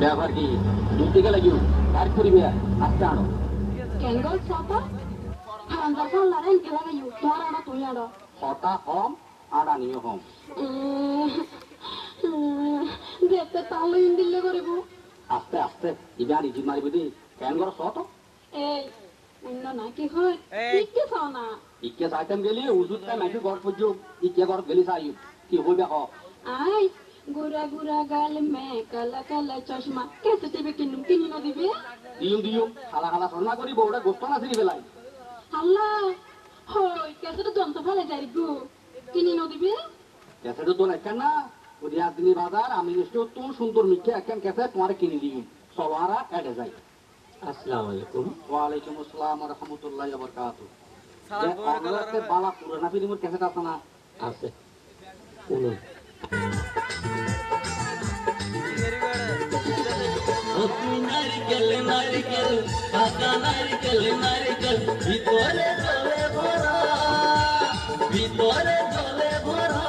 ব্যাপার কি দুধ দিকে লাগিও কাজ করিবে আস্তে আনো কেঙ্গল সাপা হারান্দার ফাল্লারেন খেলা গাইও তোমার আনা তুই আড়ো হতা হম আড়া নিও হম দেখতে তাহলে ইন্দিল্লে করিব আস্তে আস্তে ইবান ইজি মারিবে দি কেন করো সত এই অন্য না কি হয় ইকে চাও না ইকে চাইতাম গেলি উজুতটা মাইকে ঘর পর্য ইকে ঘর গেলি চাই কি হইবে হ আই গুরা গুরা গাল মে কালা কালা চশমা কেসে টিভি কিনি না দিবে দিও দিও খালা খালা সন্না করি বউটা গোস্ত না ছিড়ি বেলাই আল্লাহ হই কেসে তো যন্ত্র ফেলে যাই গো কিনি না দিবে কেসে তো একখান না ওই আজ দিনী বাজার আমি নিশ্চয় তুম সুন্দর মিঠে একখান কেসে তোমার কিনে দিই সবারা এডে যাই আসসালামু আলাইকুম ওয়ালাইকুম আসসালাম ওয়া রাহমাতুল্লাহি ওয়া বারাকাতুহু আপনারা বালা পুরানা ফিল্মের ক্যাসেট আছে না আছে শুনুন নারিকেল নারিকেল পাকা নারিকেল নারিকেল ভিতরে জলে ভরা ভিতরে জলে ভরা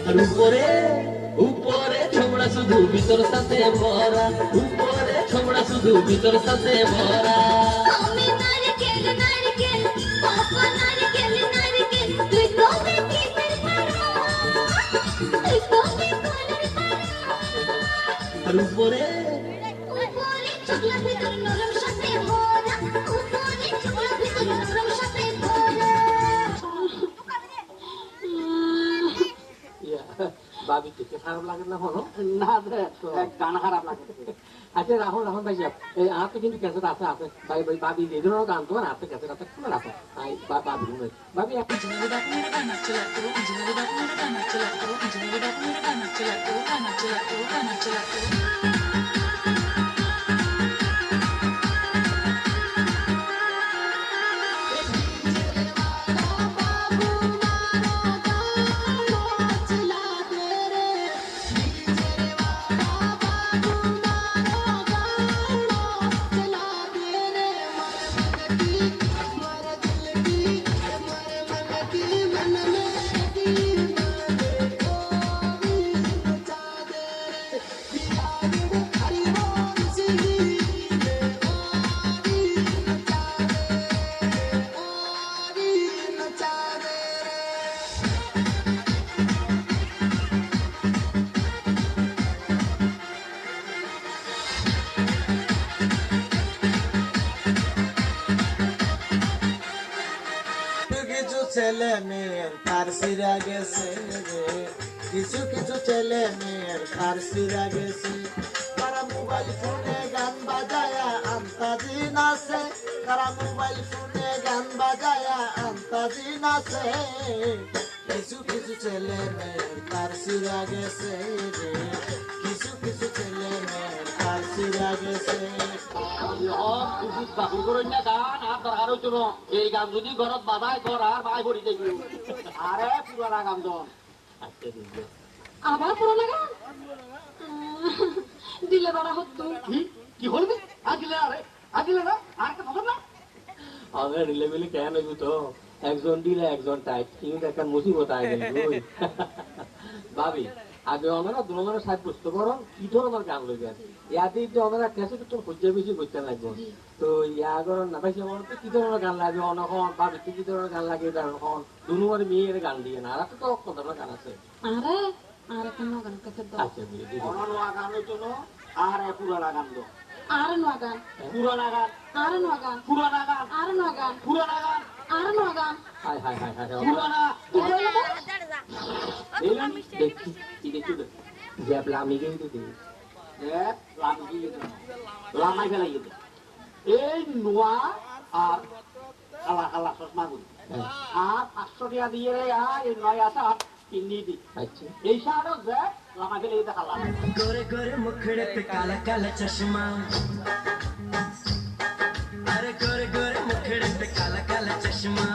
আর উপরে উপরে ছোমড়া শুধু ভিতর সাথে ভরা উপরে ছোমড়া শুধু ভিতর সাথে ভরা আমি নারকেল নারকেল পাপা নারকেল নারকেল তুই তো দেখি পারা তুই তো দেখি পারা আর উপরে উপরে চকলা ভিতর নরম সাথে ভরা উপরে চকলা ভিতর নরম সাথে ভরা ভাবি থেকে খারাপ লাগে না হলো না রে গান খারাপ লাগে আচ্ছা রাহুল রাহুল ভাই এই আপনি কিন্তু ক্যাসেট আছে আছে ভাই ভাই ভাবি এই ধরনের গান তোমার আপনি ক্যাসেট আছে শুনে রাখো ভাবি ভাবি আপনি কিছু ছেলে মেয়ের তার সিরা গেছে রে কিছু কিছু ছেলে মেয়ের তার সিরা গেছে তারা মোবাইল ফোনে গান বাজায়া আন্তাজি নাচে তারা মোবাইল ফোনে গান বাজায়া আন্তাজি নাচে কিছু কিছু ছেলে মেয়ের তার সিরা গেছে রে কিছু কিছু ছেলে মেয়ের তার সিরা গেছে বাকুর করেন না গান আর দরকার হইতো না এই গান যদি ঘরত বাবাই ঘর আর ভাই ভরি দেখি আরে পুরানা গান তো আবার পুরো লাগা দিলে বড় হতো কি হলবি আগিলে আরে আগিলে না আর একটা খবর না আমরা রিলেবেলি কেন হইব তো একজন দিলে একজন টাইট কিন্তু একটা মুসিবত আয় গেল ভাবি আগে আমরা দুজনের সাথে বুঝতে পারো কি ধরনের গান লই গান ইয়াতে তো আমরা ক্যাসেট তো খুঁজে বেশি করতে লাগবে তো ইয়া করেন না ভাই আমার তো কি ধরনের গান লাগে অনখন ভাবি কি ধরনের গান লাগে তখন দুনুমার মেয়ের গান দিয়ে না আর তো কত ধরনের গান আছে আরে আরে কোন গান কাছে দাও আচ্ছা দিয়ে দিই অননোয়া গান হইতো না আর পুরানা গান তো আরে নোয়া গান পুরানা গান আরে নোয়া গান পুরানা গান আরে নোয়া গান পুরানা গান আরে নোয়া গান হাই হাই হাই হাই পুরানা এলাম দেখি কি দেখি যে লামি গেই তো দিই দেখ লামি লামাই ফেলাই গেছে এই নোয়া আর কালা কালা চশমা গুলি আর 500 টাকা দিয়ে আর এই নয় আসা কিনি দি আচ্ছা এই সারও যে লামাই ফেলাই গেছে খালা गोरे गोरे मुखड़े पे काला काला चश्मा अरे गोरे गोरे मुखड़े पे काला काला चश्मा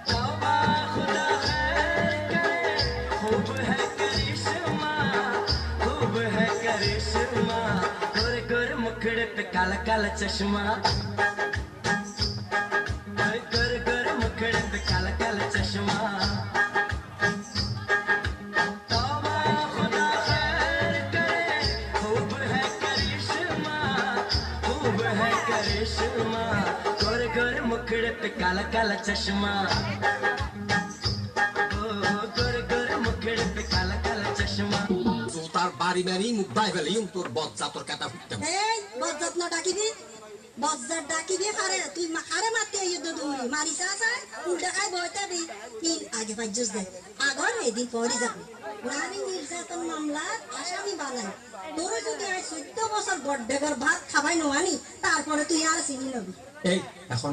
तौबा खुदा खैर करे खूब है करिश्मा गोरे गोरे मुखड़े पे काला काला चश्मा गोरे गोरे मुखड़े पे काला काला चश्मा तौबा खुदा खैर रेशमा गोरे गोरे मुखड़े पे काला काला चश्मा ओ गोरे गोरे मुखड़े पे काला काला चश्मा তার বাড়ি বাড়ি মুখ বাই ফেলে তোর বজ্জা তোর কাটা ফুটতে এই বজ্জাত না ডাকিবি বজ্জাত ডাকিবি হারে তুই হারে মারতে ইয়ে দৌড়ি মারিস আছে উল্টা খাই বইতে দি তিন আগে পাঁচজস দে আগর এদিন পরে যাবে নারী নির্যাতন মামলা আসামি বানাই তোর যদি আজ 14 বছর বড়ডেগার ভাত খাবাই নোয়ানি তারপরে তুই আর চিনি নবি এই এখন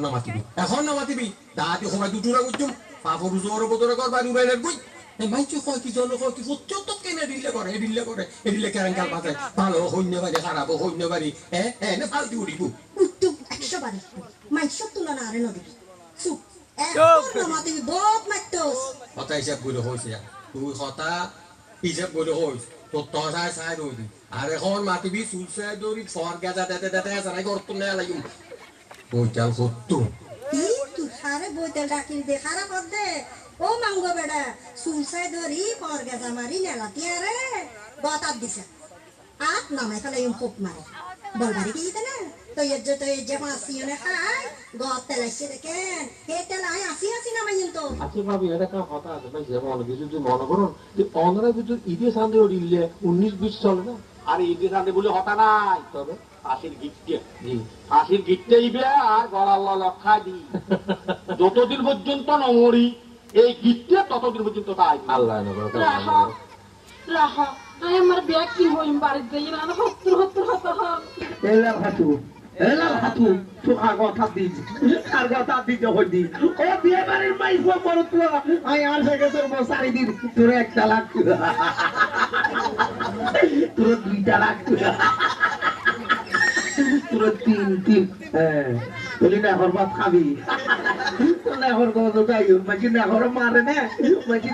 না মাতিবি দাঁতি সময় দুটুরা গুজুম পাপর জোর বদরে কর বাড়ি বাইরে গুই এই মাইচু কয় কি জন কয় কি সত্য তো কেনে দিলে কেরাঙ্কাল বাজে ভালো হইনে বাড়ি খারাপ হইনে বাড়ি না ফালতু উড়িবু উত্তুপ 100 বারে মাইসব তুলনা আরে নদিবি চুপ এখন মাতিবি বহুত মাইতস কথা হিসাব করে হয়েছে তুই কথা হিসাব করে হয়েছে তোর তসায় চাই রইবি আর এখন মাতিবি চুলছে দৌড়ি ফর গেজা দেতে সারাই করত না লাগিম বইটাল সত্য কি তুই হারে বইতে ডাকি দে খারাপ কর দে ও মাঙ্গো বেড়া সুলসাই ধরি পর গেজা মারি নেলাতি আরে গতাত দিছে আত নামাই ফেলে খুব মারে বলবারি কি না তো এর যে মাসিনে খায় গত তেলাইছে দেখেন হে তেলাই আসি নামাই তো আচ্ছা ভাবি এটা একটা কথা আছে ভাই যেমন কিছু যদি মনে করুন যে অনরা যদি ঈদে সান্দে উড়িলে 19-20 চলে না আর ঈদে সান্দে বলে হতা নাই তবে ফাঁসির গিফটে জি ফাঁসির গিফটে ইবে আর গলাল লক্ষা দি যতদিন পর্যন্ত নমরি এই গিফটে ততদিন পর্যন্ত তাই আল্লাহ রাহা রাহা আই আমার ব্যাগ কি হইম বাড়িতে যাই না হত্তর এলা হাতু তো কথা দিস আর কথা দিতে হইদি ও বিয়ে বাড়ির মাইস বড় তো আই আর থেকে তোর বসারি দিন তোর 1 লাখ তোর 2 লাখ তোর 3 হ্যাঁ বলি না হরবাত খাবি না হর গো তো গাইও মাঝি না হর মারে না মাঝি